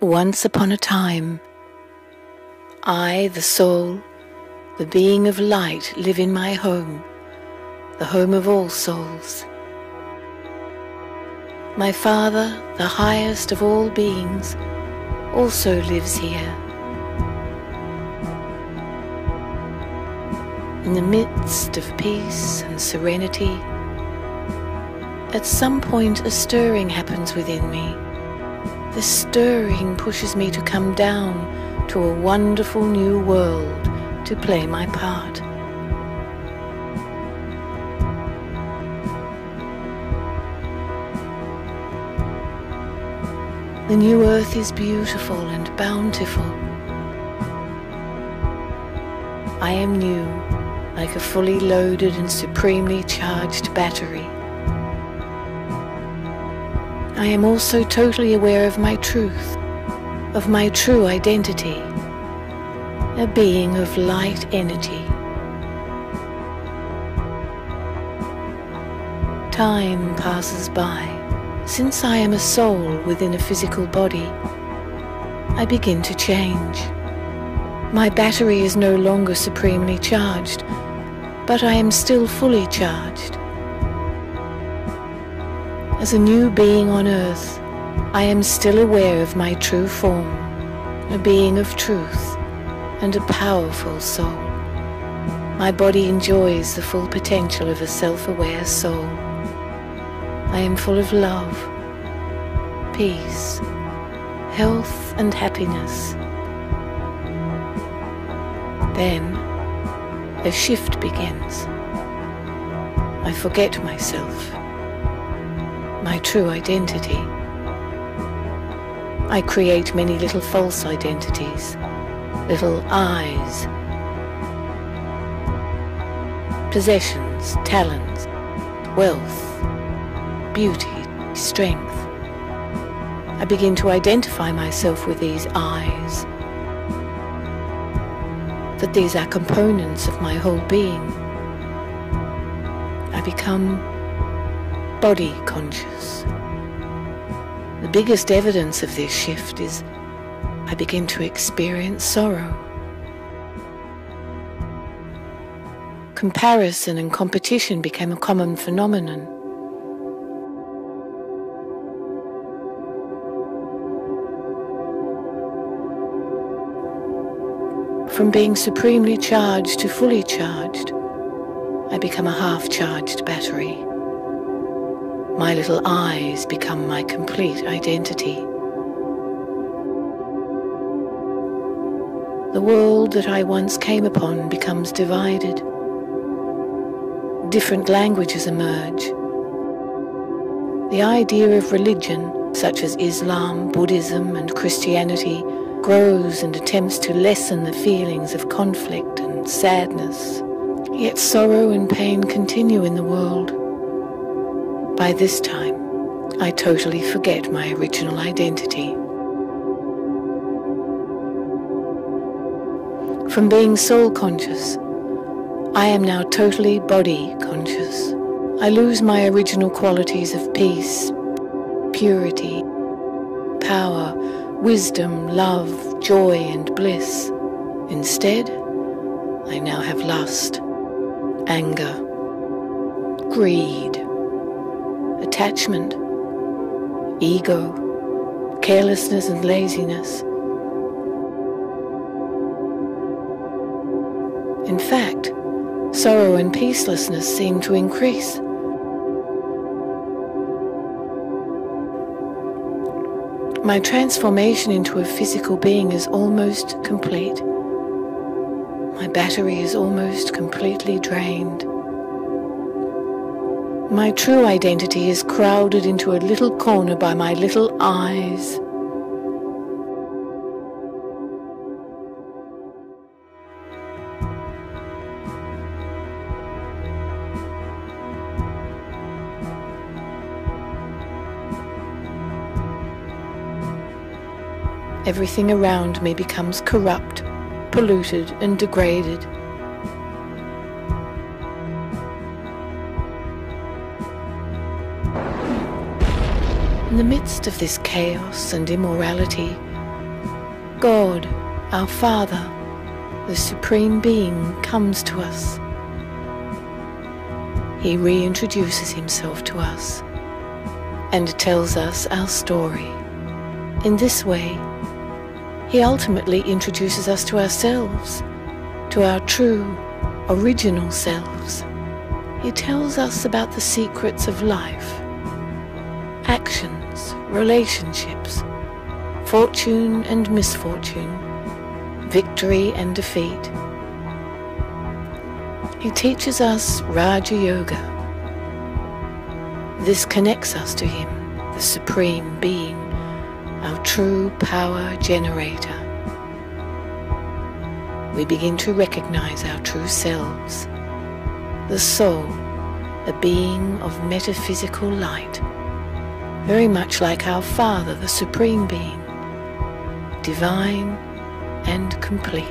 Once upon a time, I, the soul, the being of light, live in my home, the home of all souls. My Father, the highest of all beings, also lives here. In the midst of peace and serenity, at some point a stirring happens within me. The stirring pushes me to come down to a wonderful new world to play my part. The new earth is beautiful and bountiful. I am new, like a fully loaded and supremely charged battery. I am also totally aware of my truth, of my true identity, a being of light energy. Time passes by. Since I am a soul within a physical body, I begin to change. My battery is no longer supremely charged, but I am still fully charged. As a new being on earth, I am still aware of my true form, a being of truth and a powerful soul. My body enjoys the full potential of a self-aware soul. I am full of love, peace, health and happiness. Then a shift begins. I forget myself, my true identity. I create many little false identities, little I's, possessions, talents, wealth, beauty, strength. I begin to identify myself with these I's, that these are components of my whole being. I become body conscious. The biggest evidence of this shift is I begin to experience sorrow. Comparison and competition became a common phenomenon. From being supremely charged to fully charged, I become a half-charged battery. My little I's become my complete identity. The world that I once came upon becomes divided. Different languages emerge. The idea of religion, such as Islam, Buddhism, and Christianity, grows and attempts to lessen the feelings of conflict and sadness. Yet sorrow and pain continue in the world. By this time, I totally forget my original identity. From being soul conscious, I am now totally body conscious. I lose my original qualities of peace, purity, power, wisdom, love, joy, and bliss. Instead, I now have lust, anger, greed, attachment, ego, carelessness and laziness. In fact, sorrow and peacelessness seem to increase. My transformation into a physical being is almost complete. My battery is almost completely drained. My true identity is crowded into a little corner by my little I's. Everything around me becomes corrupt, polluted, and degraded. In the midst of this chaos and immorality, God, our Father, the Supreme Being, comes to us. He reintroduces himself to us and tells us our story. In this way, he ultimately introduces us to ourselves, to our true, original selves. He tells us about the secrets of life, actions, relationships, fortune and misfortune, victory and defeat. He teaches us Raja Yoga. This connects us to him, the Supreme Being, our true power generator. We begin to recognize our true selves, the soul, a being of metaphysical light, very much like our Father, the Supreme Being, divine and complete.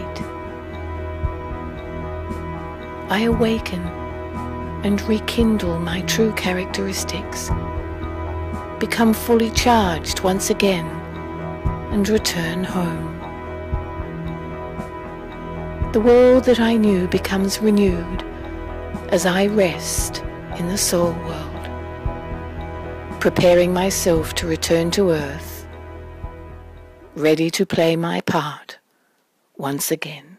I awaken and rekindle my true characteristics, become fully charged once again, and return home. The world that I knew becomes renewed as I rest in the soul world, preparing myself to return to earth, ready to play my part once again.